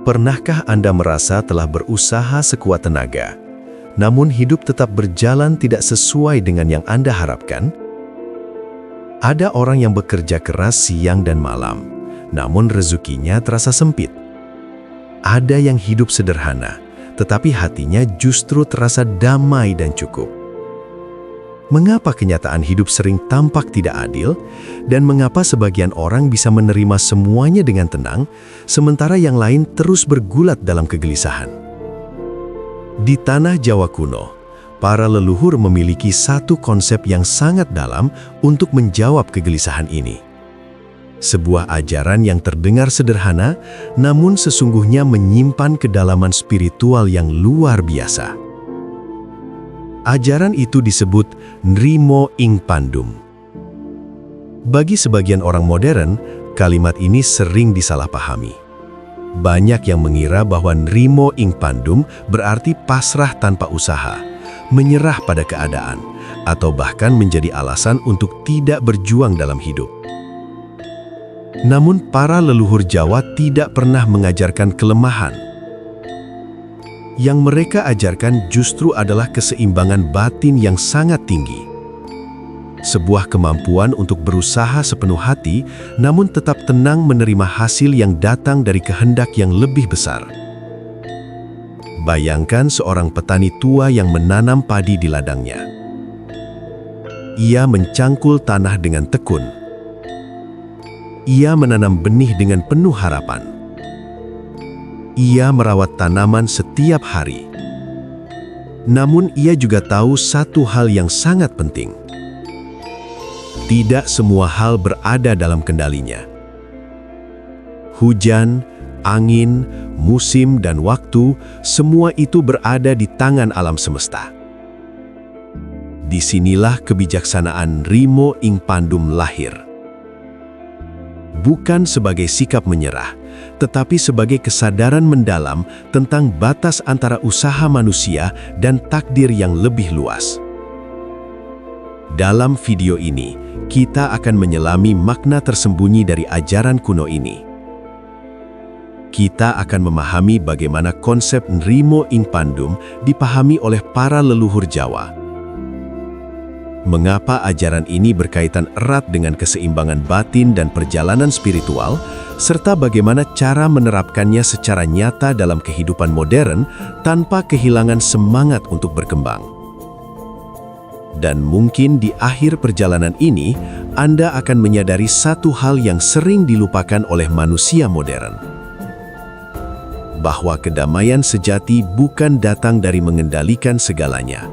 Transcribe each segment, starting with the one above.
Pernahkah Anda merasa telah berusaha sekuat tenaga, namun hidup tetap berjalan tidak sesuai dengan yang Anda harapkan? Ada orang yang bekerja keras siang dan malam, namun rezekinya terasa sempit. Ada yang hidup sederhana, tetapi hatinya justru terasa damai dan cukup. Mengapa kenyataan hidup sering tampak tidak adil, dan mengapa sebagian orang bisa menerima semuanya dengan tenang, sementara yang lain terus bergulat dalam kegelisahan? Di tanah Jawa kuno, para leluhur memiliki satu konsep yang sangat dalam untuk menjawab kegelisahan ini. Sebuah ajaran yang terdengar sederhana, namun sesungguhnya menyimpan kedalaman spiritual yang luar biasa. Ajaran itu disebut Nrimo ing Pandum. Bagi sebagian orang modern, kalimat ini sering disalahpahami. Banyak yang mengira bahwa Nrimo ing Pandum berarti pasrah tanpa usaha, menyerah pada keadaan, atau bahkan menjadi alasan untuk tidak berjuang dalam hidup. Namun para leluhur Jawa tidak pernah mengajarkan kelemahan. Yang mereka ajarkan justru adalah keseimbangan batin yang sangat tinggi. Sebuah kemampuan untuk berusaha sepenuh hati, namun tetap tenang menerima hasil yang datang dari kehendak yang lebih besar. Bayangkan seorang petani tua yang menanam padi di ladangnya. Ia mencangkul tanah dengan tekun. Ia menanam benih dengan penuh harapan. Ia merawat tanaman setiap hari. Namun ia juga tahu satu hal yang sangat penting. Tidak semua hal berada dalam kendalinya. Hujan, angin, musim, dan waktu, semua itu berada di tangan alam semesta. Disinilah kebijaksanaan Nrimo ing Pandum lahir. Bukan sebagai sikap menyerah, tetapi sebagai kesadaran mendalam tentang batas antara usaha manusia dan takdir yang lebih luas. Dalam video ini, kita akan menyelami makna tersembunyi dari ajaran kuno ini. Kita akan memahami bagaimana konsep Nrimo ing Pandum dipahami oleh para leluhur Jawa. Mengapa ajaran ini berkaitan erat dengan keseimbangan batin dan perjalanan spiritual, serta bagaimana cara menerapkannya secara nyata dalam kehidupan modern tanpa kehilangan semangat untuk berkembang. Dan mungkin di akhir perjalanan ini, Anda akan menyadari satu hal yang sering dilupakan oleh manusia modern. Bahwa kedamaian sejati bukan datang dari mengendalikan segalanya,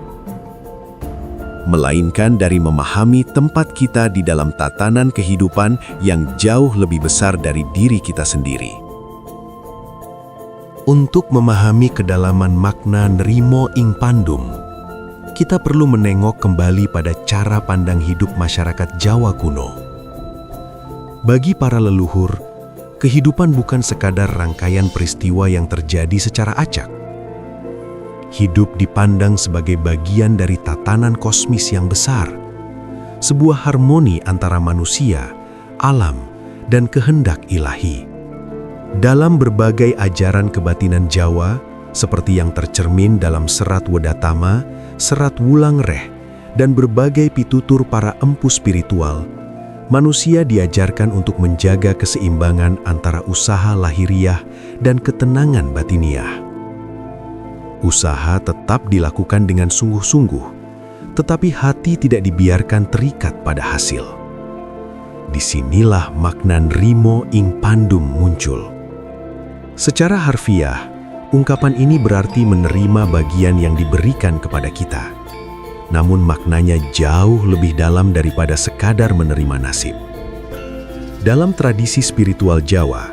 melainkan dari memahami tempat kita di dalam tatanan kehidupan yang jauh lebih besar dari diri kita sendiri. Untuk memahami kedalaman makna Nrimo ing Pandum, kita perlu menengok kembali pada cara pandang hidup masyarakat Jawa kuno. Bagi para leluhur, kehidupan bukan sekadar rangkaian peristiwa yang terjadi secara acak. Hidup dipandang sebagai bagian dari tatanan kosmis yang besar, sebuah harmoni antara manusia, alam, dan kehendak ilahi. Dalam berbagai ajaran kebatinan Jawa, seperti yang tercermin dalam Serat Wedatama, Serat Wulang Reh, dan berbagai pitutur para empu spiritual, manusia diajarkan untuk menjaga keseimbangan antara usaha lahiriah dan ketenangan batiniah. Usaha tetap dilakukan dengan sungguh-sungguh, tetapi hati tidak dibiarkan terikat pada hasil. Disinilah makna Nrimo ing Pandum muncul. Secara harfiah, ungkapan ini berarti menerima bagian yang diberikan kepada kita. Namun maknanya jauh lebih dalam daripada sekadar menerima nasib. Dalam tradisi spiritual Jawa,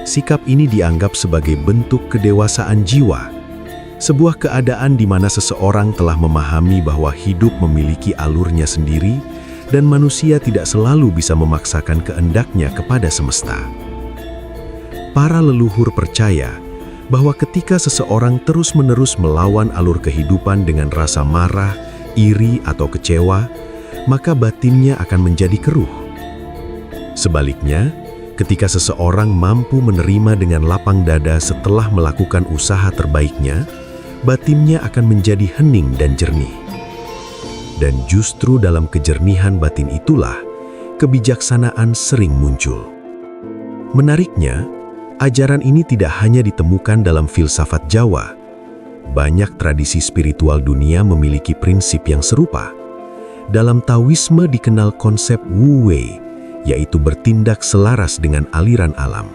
sikap ini dianggap sebagai bentuk kedewasaan jiwa, sebuah keadaan di mana seseorang telah memahami bahwa hidup memiliki alurnya sendiri dan manusia tidak selalu bisa memaksakan kehendaknya kepada semesta. Para leluhur percaya bahwa ketika seseorang terus-menerus melawan alur kehidupan dengan rasa marah, iri, atau kecewa, maka batinnya akan menjadi keruh. Sebaliknya, Ketika seseorang mampu menerima dengan lapang dada setelah melakukan usaha terbaiknya, batinnya akan menjadi hening dan jernih. Dan justru dalam kejernihan batin itulah, kebijaksanaan sering muncul. Menariknya, ajaran ini tidak hanya ditemukan dalam filsafat Jawa. Banyak tradisi spiritual dunia memiliki prinsip yang serupa. Dalam Taoisme dikenal konsep Wu Wei, yaitu bertindak selaras dengan aliran alam.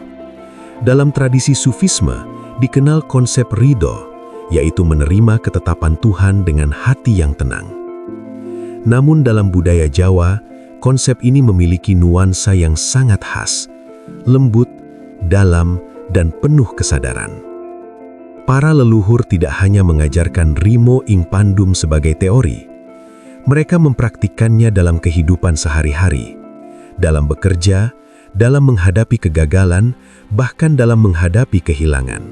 Dalam tradisi Sufisme dikenal konsep ridho, yaitu menerima ketetapan Tuhan dengan hati yang tenang. Namun dalam budaya Jawa, konsep ini memiliki nuansa yang sangat khas, lembut, dalam, dan penuh kesadaran. Para leluhur tidak hanya mengajarkan Rimo ing Pandum sebagai teori, mereka mempraktikkannya dalam kehidupan sehari-hari, dalam bekerja, dalam menghadapi kegagalan, bahkan dalam menghadapi kehilangan.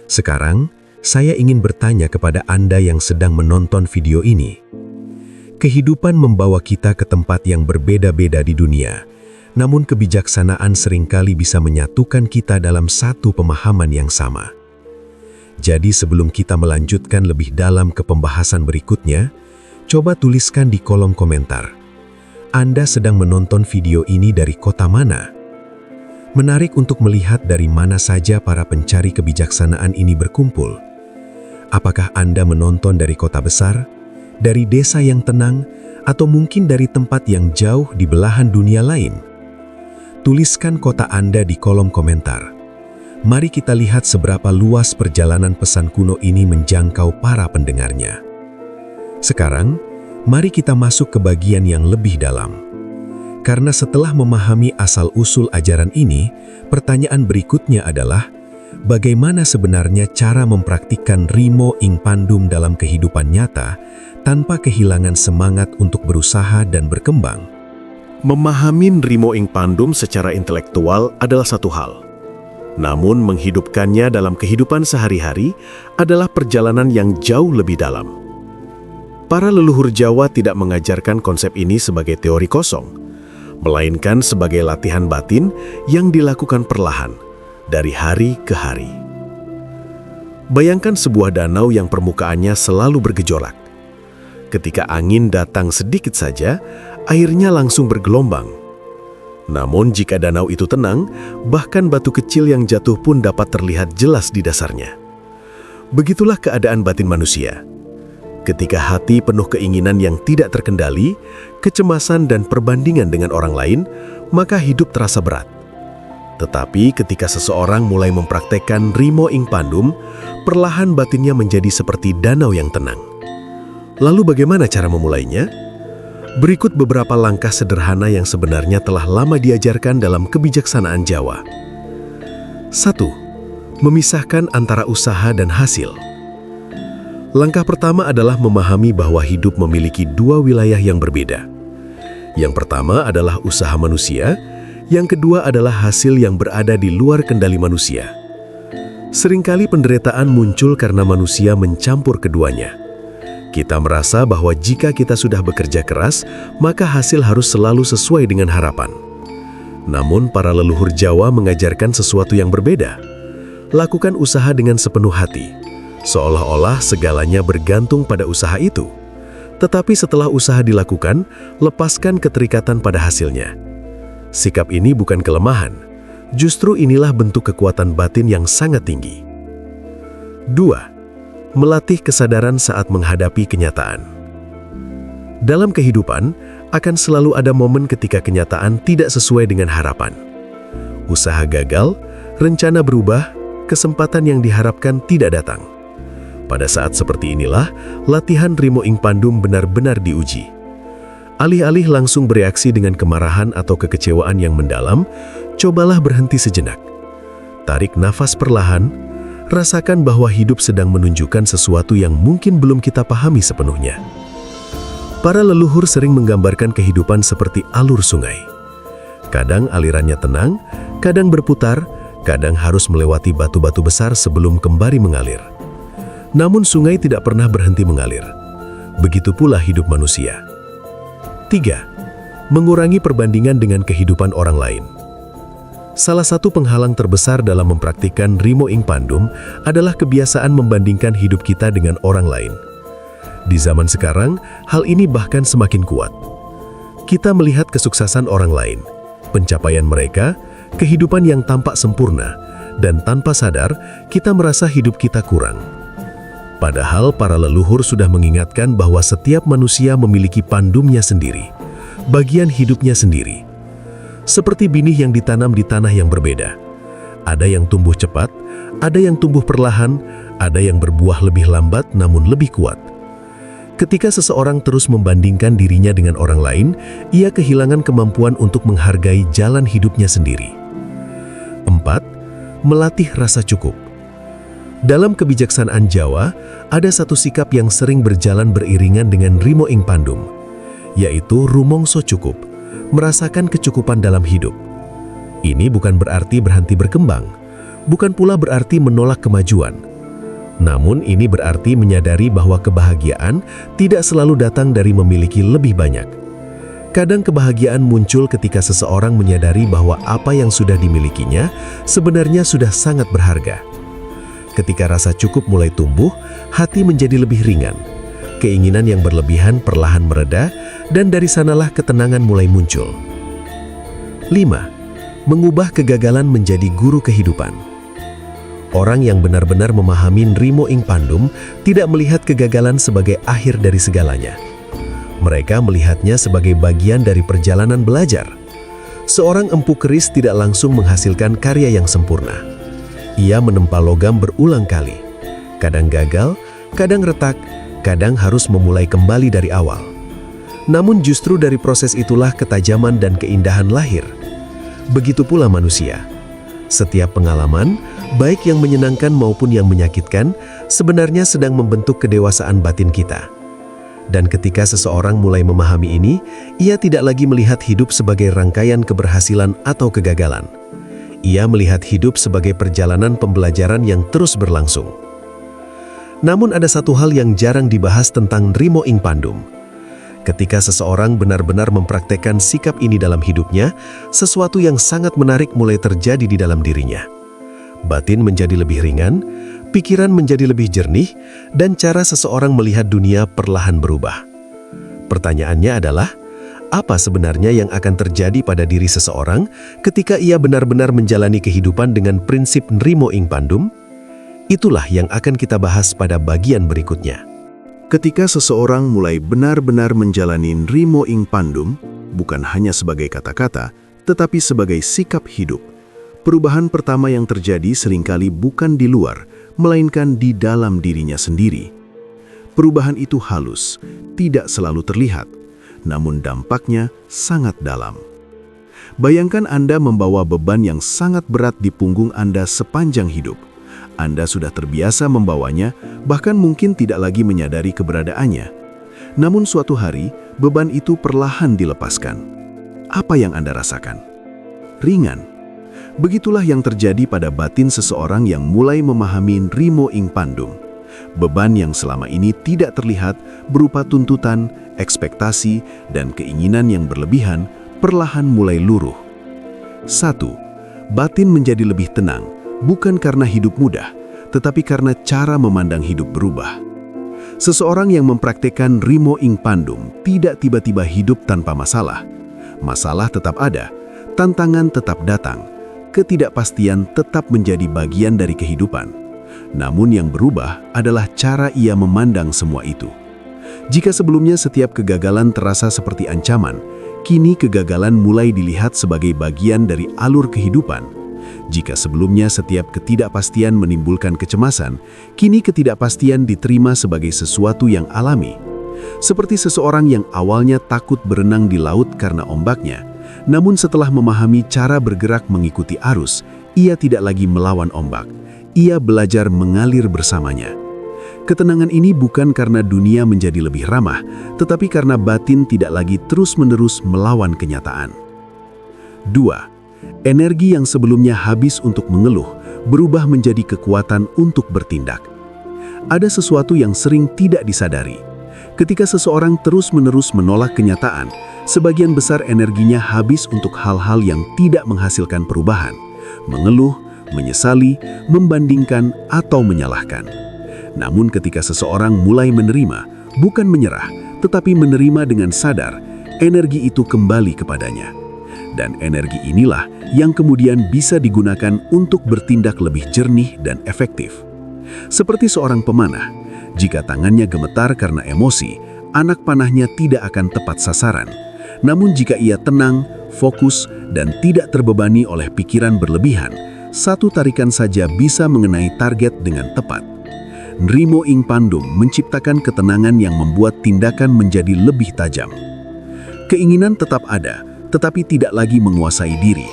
Sekarang, saya ingin bertanya kepada Anda yang sedang menonton video ini. Kehidupan membawa kita ke tempat yang berbeda-beda di dunia, namun kebijaksanaan seringkali bisa menyatukan kita dalam satu pemahaman yang sama. Jadi sebelum kita melanjutkan lebih dalam ke pembahasan berikutnya, coba tuliskan di kolom komentar. Anda sedang menonton video ini dari kota mana? Menarik untuk melihat dari mana saja para pencari kebijaksanaan ini berkumpul. Apakah Anda menonton dari kota besar, dari desa yang tenang, atau mungkin dari tempat yang jauh di belahan dunia lain? Tuliskan kota Anda di kolom komentar. Mari kita lihat seberapa luas perjalanan pesan kuno ini menjangkau para pendengarnya. Sekarang, mari kita masuk ke bagian yang lebih dalam. Karena setelah memahami asal-usul ajaran ini, pertanyaan berikutnya adalah, bagaimana sebenarnya cara mempraktikkan Rimo ing Pandum dalam kehidupan nyata tanpa kehilangan semangat untuk berusaha dan berkembang? Memahami Rimo ing Pandum secara intelektual adalah satu hal. Namun menghidupkannya dalam kehidupan sehari-hari adalah perjalanan yang jauh lebih dalam. Para leluhur Jawa tidak mengajarkan konsep ini sebagai teori kosong, melainkan sebagai latihan batin yang dilakukan perlahan, dari hari ke hari. Bayangkan sebuah danau yang permukaannya selalu bergejolak. Ketika angin datang sedikit saja, airnya langsung bergelombang. Namun jika danau itu tenang, bahkan batu kecil yang jatuh pun dapat terlihat jelas di dasarnya. Begitulah keadaan batin manusia. Ketika hati penuh keinginan yang tidak terkendali, kecemasan dan perbandingan dengan orang lain, maka hidup terasa berat. Tetapi ketika seseorang mulai mempraktekkan Rimo ing Pandum, perlahan batinnya menjadi seperti danau yang tenang. Lalu bagaimana cara memulainya? Berikut beberapa langkah sederhana yang sebenarnya telah lama diajarkan dalam kebijaksanaan Jawa. 1. Memisahkan antara usaha dan hasil. Langkah pertama adalah memahami bahwa hidup memiliki dua wilayah yang berbeda. Yang pertama adalah usaha manusia, yang kedua adalah hasil yang berada di luar kendali manusia. Seringkali penderitaan muncul karena manusia mencampur keduanya. Kita merasa bahwa jika kita sudah bekerja keras, maka hasil harus selalu sesuai dengan harapan. Namun para leluhur Jawa mengajarkan sesuatu yang berbeda. Lakukan usaha dengan sepenuh hati, seolah-olah segalanya bergantung pada usaha itu. Tetapi setelah usaha dilakukan, lepaskan keterikatan pada hasilnya. Sikap ini bukan kelemahan, justru inilah bentuk kekuatan batin yang sangat tinggi. 2. Melatih kesadaran saat menghadapi kenyataan. Dalam kehidupan, akan selalu ada momen ketika kenyataan tidak sesuai dengan harapan. Usaha gagal, rencana berubah, kesempatan yang diharapkan tidak datang. Pada saat seperti inilah, latihan Rimo ing Pandum benar-benar diuji. Alih-alih langsung bereaksi dengan kemarahan atau kekecewaan yang mendalam, cobalah berhenti sejenak. Tarik nafas perlahan, rasakan bahwa hidup sedang menunjukkan sesuatu yang mungkin belum kita pahami sepenuhnya. Para leluhur sering menggambarkan kehidupan seperti alur sungai. Kadang alirannya tenang, kadang berputar, kadang harus melewati batu-batu besar sebelum kembali mengalir. Namun sungai tidak pernah berhenti mengalir. Begitu pula hidup manusia. 3. Mengurangi perbandingan dengan kehidupan orang lain. Salah satu penghalang terbesar dalam mempraktikkan Rimo Ing Pandum adalah kebiasaan membandingkan hidup kita dengan orang lain. Di zaman sekarang, hal ini bahkan semakin kuat. Kita melihat kesuksesan orang lain, pencapaian mereka, kehidupan yang tampak sempurna, dan tanpa sadar, kita merasa hidup kita kurang. Padahal para leluhur sudah mengingatkan bahwa setiap manusia memiliki pandumnya sendiri, bagian hidupnya sendiri. Seperti benih yang ditanam di tanah yang berbeda. Ada yang tumbuh cepat, ada yang tumbuh perlahan, ada yang berbuah lebih lambat namun lebih kuat. Ketika seseorang terus membandingkan dirinya dengan orang lain, ia kehilangan kemampuan untuk menghargai jalan hidupnya sendiri. 4. Melatih rasa cukup. Dalam kebijaksanaan Jawa, ada satu sikap yang sering berjalan beriringan dengan Rimo Ing Pandum, yaitu rumongso cukup, merasakan kecukupan dalam hidup. Ini bukan berarti berhenti berkembang, bukan pula berarti menolak kemajuan. Namun ini berarti menyadari bahwa kebahagiaan tidak selalu datang dari memiliki lebih banyak. Kadang kebahagiaan muncul ketika seseorang menyadari bahwa apa yang sudah dimilikinya sebenarnya sudah sangat berharga. Ketika rasa cukup mulai tumbuh, hati menjadi lebih ringan. Keinginan yang berlebihan perlahan mereda, dan dari sanalah ketenangan mulai muncul. 5. Mengubah kegagalan menjadi guru kehidupan. Orang yang benar-benar memahami Rimo Ing Pandum tidak melihat kegagalan sebagai akhir dari segalanya. Mereka melihatnya sebagai bagian dari perjalanan belajar. Seorang empu keris tidak langsung menghasilkan karya yang sempurna. Ia menempa logam berulang kali. Kadang gagal, kadang retak, kadang harus memulai kembali dari awal. Namun justru dari proses itulah ketajaman dan keindahan lahir. Begitu pula manusia. Setiap pengalaman, baik yang menyenangkan maupun yang menyakitkan, sebenarnya sedang membentuk kedewasaan batin kita. Dan ketika seseorang mulai memahami ini, ia tidak lagi melihat hidup sebagai rangkaian keberhasilan atau kegagalan. Ia melihat hidup sebagai perjalanan pembelajaran yang terus berlangsung. Namun ada satu hal yang jarang dibahas tentang Rimo Ing Pandum. Ketika seseorang benar-benar mempraktekkan sikap ini dalam hidupnya, sesuatu yang sangat menarik mulai terjadi di dalam dirinya. Batin menjadi lebih ringan, pikiran menjadi lebih jernih, dan cara seseorang melihat dunia perlahan berubah. Pertanyaannya adalah, apa sebenarnya yang akan terjadi pada diri seseorang ketika ia benar-benar menjalani kehidupan dengan prinsip Rimo Ing Pandum? Itulah yang akan kita bahas pada bagian berikutnya. Ketika seseorang mulai benar-benar menjalani Rimo Ing Pandum, bukan hanya sebagai kata-kata, tetapi sebagai sikap hidup, perubahan pertama yang terjadi seringkali bukan di luar, melainkan di dalam dirinya sendiri. Perubahan itu halus, tidak selalu terlihat, namun dampaknya sangat dalam. Bayangkan Anda membawa beban yang sangat berat di punggung Anda sepanjang hidup. Anda sudah terbiasa membawanya, bahkan mungkin tidak lagi menyadari keberadaannya. Namun suatu hari, beban itu perlahan dilepaskan. Apa yang Anda rasakan? Ringan. Begitulah yang terjadi pada batin seseorang yang mulai memahami Rimo Ing Pandum. Beban yang selama ini tidak terlihat berupa tuntutan, ekspektasi, dan keinginan yang berlebihan perlahan mulai luruh. 1. Batin menjadi lebih tenang, bukan karena hidup mudah, tetapi karena cara memandang hidup berubah. Seseorang yang mempraktekkan Rimo Ing Pandum tidak tiba-tiba hidup tanpa masalah. Masalah tetap ada, tantangan tetap datang, ketidakpastian tetap menjadi bagian dari kehidupan. Namun yang berubah adalah cara ia memandang semua itu. Jika sebelumnya setiap kegagalan terasa seperti ancaman, kini kegagalan mulai dilihat sebagai bagian dari alur kehidupan. Jika sebelumnya setiap ketidakpastian menimbulkan kecemasan, kini ketidakpastian diterima sebagai sesuatu yang alami. Seperti seseorang yang awalnya takut berenang di laut karena ombaknya, namun setelah memahami cara bergerak mengikuti arus, ia tidak lagi melawan ombak. Ia belajar mengalir bersamanya. Ketenangan ini bukan karena dunia menjadi lebih ramah, tetapi karena batin tidak lagi terus-menerus melawan kenyataan. 2. Energi yang sebelumnya habis untuk mengeluh, berubah menjadi kekuatan untuk bertindak. Ada sesuatu yang sering tidak disadari. Ketika seseorang terus-menerus menolak kenyataan, sebagian besar energinya habis untuk hal-hal yang tidak menghasilkan perubahan, mengeluh, menyesali, membandingkan, atau menyalahkan. Namun ketika seseorang mulai menerima, bukan menyerah, tetapi menerima dengan sadar, energi itu kembali kepadanya. Dan energi inilah yang kemudian bisa digunakan untuk bertindak lebih jernih dan efektif. Seperti seorang pemanah, jika tangannya gemetar karena emosi, anak panahnya tidak akan tepat sasaran. Namun jika ia tenang, fokus, dan tidak terbebani oleh pikiran berlebihan, satu tarikan saja bisa mengenai target dengan tepat. Nrimo Ing Pandum menciptakan ketenangan yang membuat tindakan menjadi lebih tajam. Keinginan tetap ada, tetapi tidak lagi menguasai diri.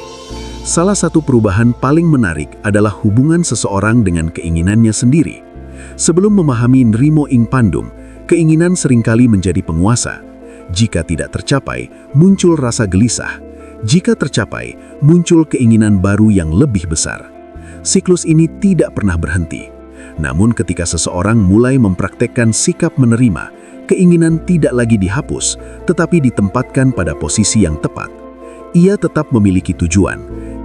Salah satu perubahan paling menarik adalah hubungan seseorang dengan keinginannya sendiri. Sebelum memahami Nrimo Ing Pandum, keinginan seringkali menjadi penguasa. Jika tidak tercapai, muncul rasa gelisah. Jika tercapai, muncul keinginan baru yang lebih besar. Siklus ini tidak pernah berhenti. Namun ketika seseorang mulai mempraktekkan sikap menerima, keinginan tidak lagi dihapus, tetapi ditempatkan pada posisi yang tepat. Ia tetap memiliki tujuan,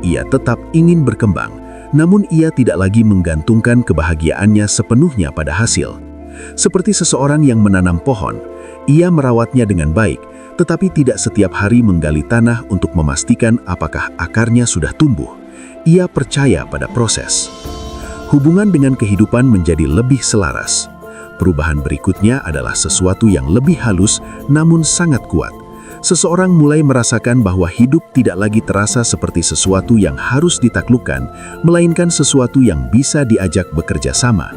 ia tetap ingin berkembang, namun ia tidak lagi menggantungkan kebahagiaannya sepenuhnya pada hasil. Seperti seseorang yang menanam pohon, ia merawatnya dengan baik, tetapi tidak setiap hari menggali tanah untuk memastikan apakah akarnya sudah tumbuh. Ia percaya pada proses. Hubungan dengan kehidupan menjadi lebih selaras. Perubahan berikutnya adalah sesuatu yang lebih halus namun sangat kuat. Seseorang mulai merasakan bahwa hidup tidak lagi terasa seperti sesuatu yang harus ditaklukkan, melainkan sesuatu yang bisa diajak bekerja sama.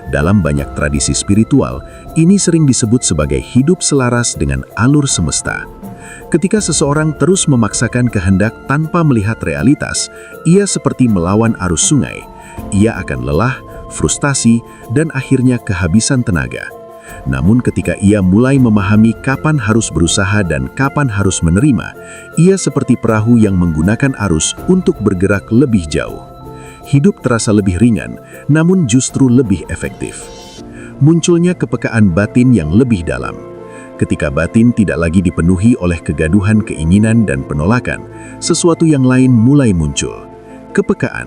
Dalam banyak tradisi spiritual, ini sering disebut sebagai hidup selaras dengan alur semesta. Ketika seseorang terus memaksakan kehendak tanpa melihat realitas, ia seperti melawan arus sungai. Ia akan lelah, frustasi, dan akhirnya kehabisan tenaga. Namun ketika ia mulai memahami kapan harus berusaha dan kapan harus menerima, ia seperti perahu yang menggunakan arus untuk bergerak lebih jauh. Hidup terasa lebih ringan, namun justru lebih efektif. Munculnya kepekaan batin yang lebih dalam. Ketika batin tidak lagi dipenuhi oleh kegaduhan keinginan dan penolakan, sesuatu yang lain mulai muncul. Kepekaan.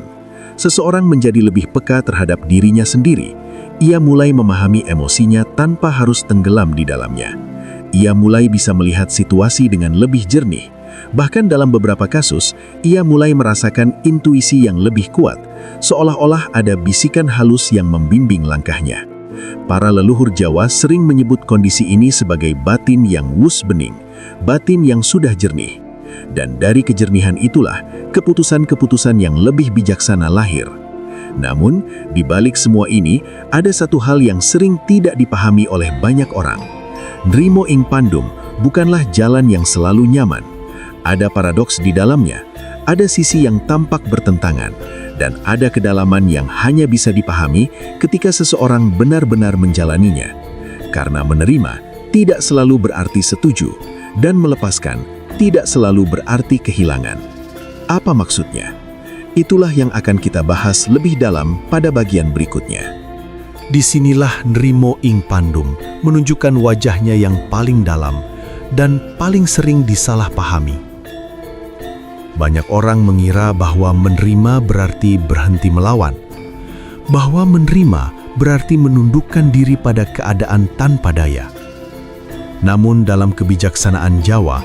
Seseorang menjadi lebih peka terhadap dirinya sendiri. Ia mulai memahami emosinya tanpa harus tenggelam di dalamnya. Ia mulai bisa melihat situasi dengan lebih jernih. Bahkan dalam beberapa kasus, ia mulai merasakan intuisi yang lebih kuat, seolah-olah ada bisikan halus yang membimbing langkahnya. Para leluhur Jawa sering menyebut kondisi ini sebagai batin yang wus bening, batin yang sudah jernih. Dan dari kejernihan itulah, keputusan-keputusan yang lebih bijaksana lahir. Namun, di balik semua ini, ada satu hal yang sering tidak dipahami oleh banyak orang. Nrimo Ing Pandum bukanlah jalan yang selalu nyaman. Ada paradoks di dalamnya, ada sisi yang tampak bertentangan, dan ada kedalaman yang hanya bisa dipahami ketika seseorang benar-benar menjalaninya. Karena menerima tidak selalu berarti setuju, dan melepaskan tidak selalu berarti kehilangan. Apa maksudnya? Itulah yang akan kita bahas lebih dalam pada bagian berikutnya. Disinilah Nrimo Ing Pandum menunjukkan wajahnya yang paling dalam dan paling sering disalahpahami. Banyak orang mengira bahwa menerima berarti berhenti melawan, bahwa menerima berarti menundukkan diri pada keadaan tanpa daya. Namun dalam kebijaksanaan Jawa,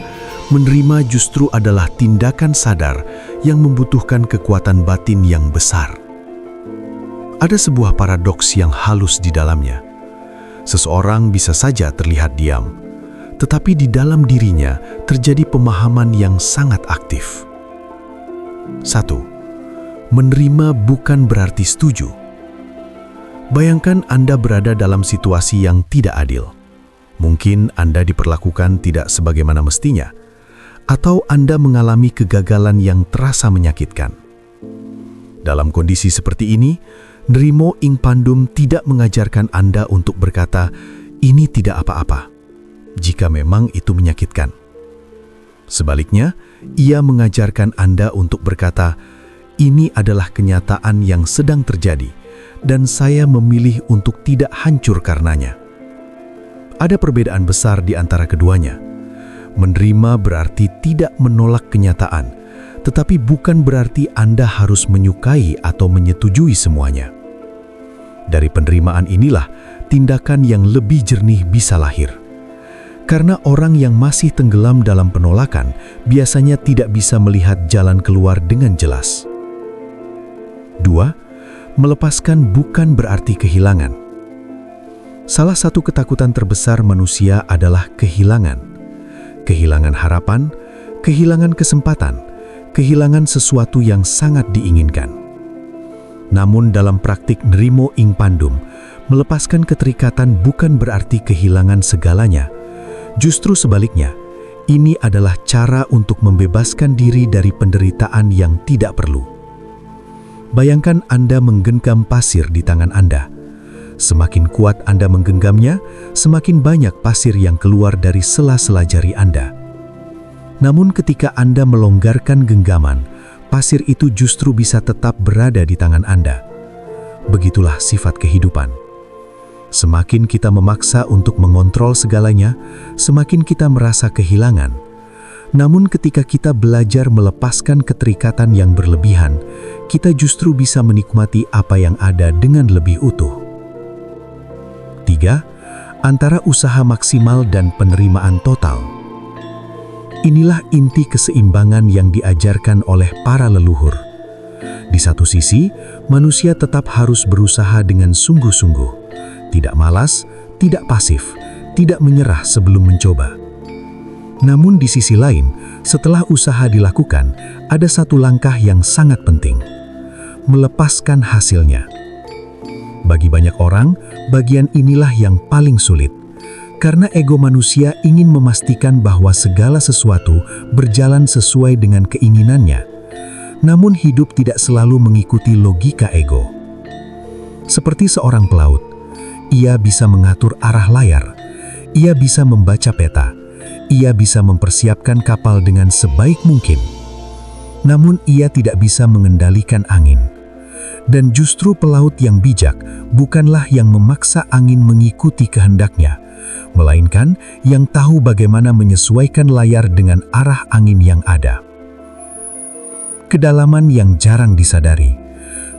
menerima justru adalah tindakan sadar yang membutuhkan kekuatan batin yang besar. Ada sebuah paradoks yang halus di dalamnya. Seseorang bisa saja terlihat diam, tetapi di dalam dirinya terjadi pemahaman yang sangat aktif. 1. Menerima bukan berarti setuju. Bayangkan Anda berada dalam situasi yang tidak adil. Mungkin Anda diperlakukan tidak sebagaimana mestinya, atau Anda mengalami kegagalan yang terasa menyakitkan. Dalam kondisi seperti ini, Nrimo Ing Pandum tidak mengajarkan Anda untuk berkata, "Ini tidak apa-apa," jika memang itu menyakitkan. Sebaliknya, ia mengajarkan Anda untuk berkata, "Ini adalah kenyataan yang sedang terjadi, dan saya memilih untuk tidak hancur karenanya." Ada perbedaan besar di antara keduanya. Menerima berarti tidak menolak kenyataan, tetapi bukan berarti Anda harus menyukai atau menyetujui semuanya. Dari penerimaan inilah tindakan yang lebih jernih bisa lahir. Karena orang yang masih tenggelam dalam penolakan biasanya tidak bisa melihat jalan keluar dengan jelas. 2. Melepaskan bukan berarti kehilangan. Salah satu ketakutan terbesar manusia adalah kehilangan. Kehilangan harapan, kehilangan kesempatan, kehilangan sesuatu yang sangat diinginkan. Namun dalam praktik Nrimo ing Pandum, melepaskan keterikatan bukan berarti kehilangan segalanya. Justru sebaliknya, ini adalah cara untuk membebaskan diri dari penderitaan yang tidak perlu. Bayangkan Anda menggenggam pasir di tangan Anda. Semakin kuat Anda menggenggamnya, semakin banyak pasir yang keluar dari sela-sela jari Anda. Namun ketika Anda melonggarkan genggaman, pasir itu justru bisa tetap berada di tangan Anda. Begitulah sifat kehidupan. Semakin kita memaksa untuk mengontrol segalanya, semakin kita merasa kehilangan. Namun ketika kita belajar melepaskan keterikatan yang berlebihan, kita justru bisa menikmati apa yang ada dengan lebih utuh. 3. Antara usaha maksimal dan penerimaan total. Inilah inti keseimbangan yang diajarkan oleh para leluhur. Di satu sisi, manusia tetap harus berusaha dengan sungguh-sungguh. Tidak malas, tidak pasif, tidak menyerah sebelum mencoba. Namun di sisi lain, setelah usaha dilakukan, ada satu langkah yang sangat penting: melepaskan hasilnya. Bagi banyak orang, bagian inilah yang paling sulit. Karena ego manusia ingin memastikan bahwa segala sesuatu berjalan sesuai dengan keinginannya. Namun hidup tidak selalu mengikuti logika ego. Seperti seorang pelaut, ia bisa mengatur arah layar, ia bisa membaca peta, ia bisa mempersiapkan kapal dengan sebaik mungkin. Namun ia tidak bisa mengendalikan angin. Dan justru pelaut yang bijak bukanlah yang memaksa angin mengikuti kehendaknya, melainkan yang tahu bagaimana menyesuaikan layar dengan arah angin yang ada. Kedalaman yang jarang disadari,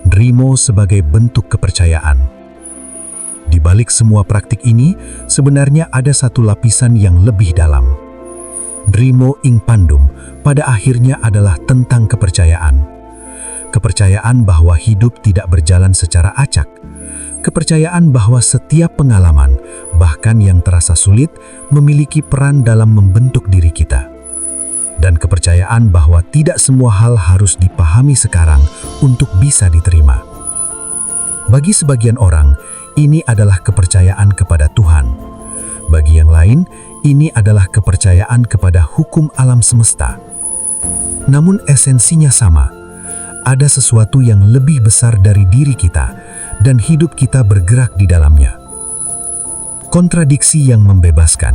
Nrimo sebagai bentuk kepercayaan. Di balik semua praktik ini, sebenarnya ada satu lapisan yang lebih dalam. Nrimo ing Pandum pada akhirnya adalah tentang kepercayaan. Kepercayaan bahwa hidup tidak berjalan secara acak. Kepercayaan bahwa setiap pengalaman, bahkan yang terasa sulit, memiliki peran dalam membentuk diri kita. Dan kepercayaan bahwa tidak semua hal harus dipahami sekarang untuk bisa diterima. Bagi sebagian orang, ini adalah kepercayaan kepada Tuhan. Bagi yang lain, ini adalah kepercayaan kepada hukum alam semesta. Namun esensinya sama. Ada sesuatu yang lebih besar dari diri kita, dan hidup kita bergerak di dalamnya. Kontradiksi yang membebaskan.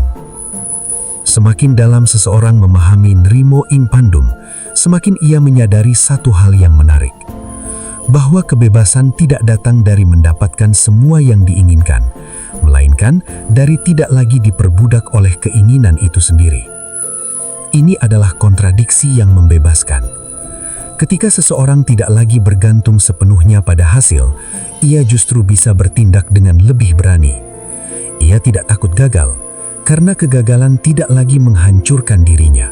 Semakin dalam seseorang memahami Nrimo ing Pandum, semakin ia menyadari satu hal yang menarik. Bahwa kebebasan tidak datang dari mendapatkan semua yang diinginkan, melainkan dari tidak lagi diperbudak oleh keinginan itu sendiri. Ini adalah kontradiksi yang membebaskan. Ketika seseorang tidak lagi bergantung sepenuhnya pada hasil, ia justru bisa bertindak dengan lebih berani. Ia tidak takut gagal, karena kegagalan tidak lagi menghancurkan dirinya.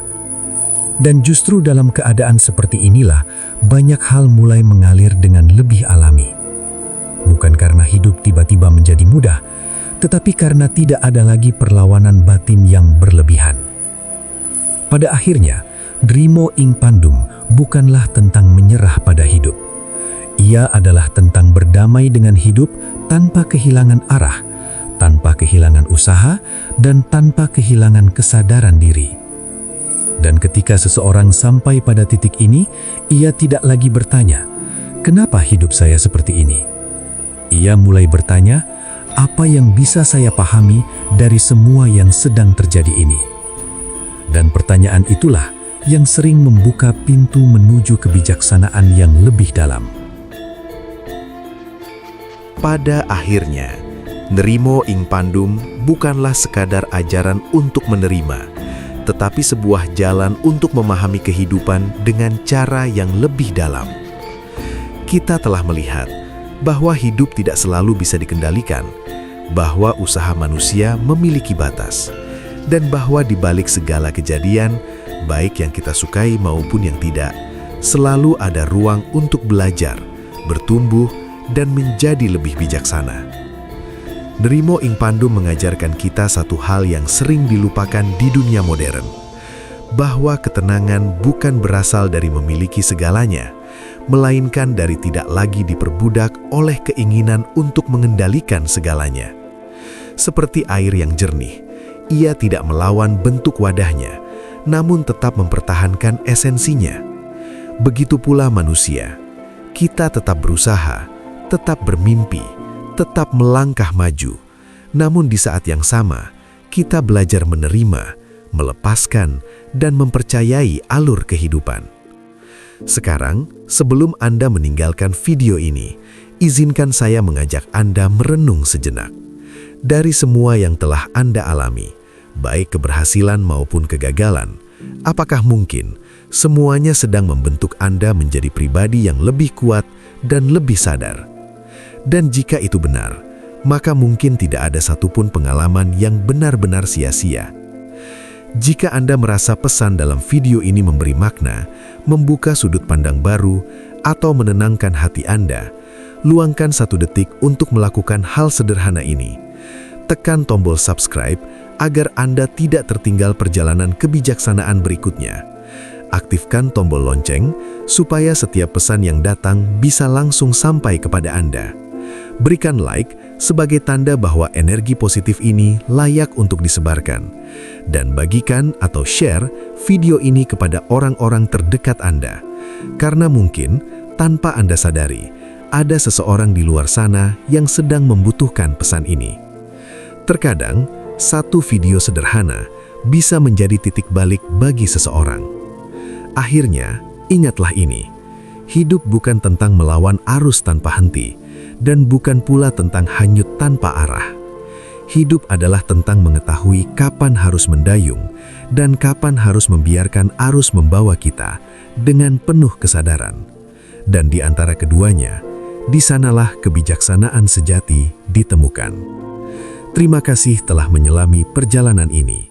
Dan justru dalam keadaan seperti inilah, banyak hal mulai mengalir dengan lebih alami. Bukan karena hidup tiba-tiba menjadi mudah, tetapi karena tidak ada lagi perlawanan batin yang berlebihan. Pada akhirnya, Nrimo ing Pandum bukanlah tentang menyerah pada hidup. Ia adalah tentang berdamai dengan hidup tanpa kehilangan arah, tanpa kehilangan usaha, dan tanpa kehilangan kesadaran diri. Dan ketika seseorang sampai pada titik ini, ia tidak lagi bertanya, "Kenapa hidup saya seperti ini?" Ia mulai bertanya, "Apa yang bisa saya pahami dari semua yang sedang terjadi ini?" Dan pertanyaan itulah yang sering membuka pintu menuju kebijaksanaan yang lebih dalam. Pada akhirnya, Nerimo ing pandum bukanlah sekadar ajaran untuk menerima, tetapi sebuah jalan untuk memahami kehidupan dengan cara yang lebih dalam. Kita telah melihat bahwa hidup tidak selalu bisa dikendalikan, bahwa usaha manusia memiliki batas, dan bahwa di balik segala kejadian, baik yang kita sukai maupun yang tidak, selalu ada ruang untuk belajar, bertumbuh, dan menjadi lebih bijaksana. Nerimo ing pandum mengajarkan kita satu hal yang sering dilupakan di dunia modern, bahwa ketenangan bukan berasal dari memiliki segalanya, melainkan dari tidak lagi diperbudak oleh keinginan untuk mengendalikan segalanya. Seperti air yang jernih, ia tidak melawan bentuk wadahnya, namun tetap mempertahankan esensinya. Begitu pula manusia, kita tetap berusaha, tetap bermimpi, tetap melangkah maju. Namun di saat yang sama, kita belajar menerima, melepaskan, dan mempercayai alur kehidupan. Sekarang, sebelum Anda meninggalkan video ini, izinkan saya mengajak Anda merenung sejenak. Dari semua yang telah Anda alami, baik keberhasilan maupun kegagalan, apakah mungkin semuanya sedang membentuk Anda menjadi pribadi yang lebih kuat dan lebih sadar? Dan jika itu benar, maka mungkin tidak ada satupun pengalaman yang benar-benar sia-sia. Jika Anda merasa pesan dalam video ini memberi makna, membuka sudut pandang baru, atau menenangkan hati Anda, luangkan 1 detik untuk melakukan hal sederhana ini. Tekan tombol subscribe agar Anda tidak tertinggal perjalanan kebijaksanaan berikutnya. Aktifkan tombol lonceng supaya setiap pesan yang datang bisa langsung sampai kepada Anda. Berikan like sebagai tanda bahwa energi positif ini layak untuk disebarkan. Dan bagikan atau share video ini kepada orang-orang terdekat Anda. Karena mungkin tanpa Anda sadari, ada seseorang di luar sana yang sedang membutuhkan pesan ini. Terkadang, satu video sederhana bisa menjadi titik balik bagi seseorang. Akhirnya, ingatlah ini. Hidup bukan tentang melawan arus tanpa henti, dan bukan pula tentang hanyut tanpa arah. Hidup adalah tentang mengetahui kapan harus mendayung dan kapan harus membiarkan arus membawa kita dengan penuh kesadaran. Dan di antara keduanya, di sanalah kebijaksanaan sejati ditemukan. Terima kasih telah menyelami perjalanan ini.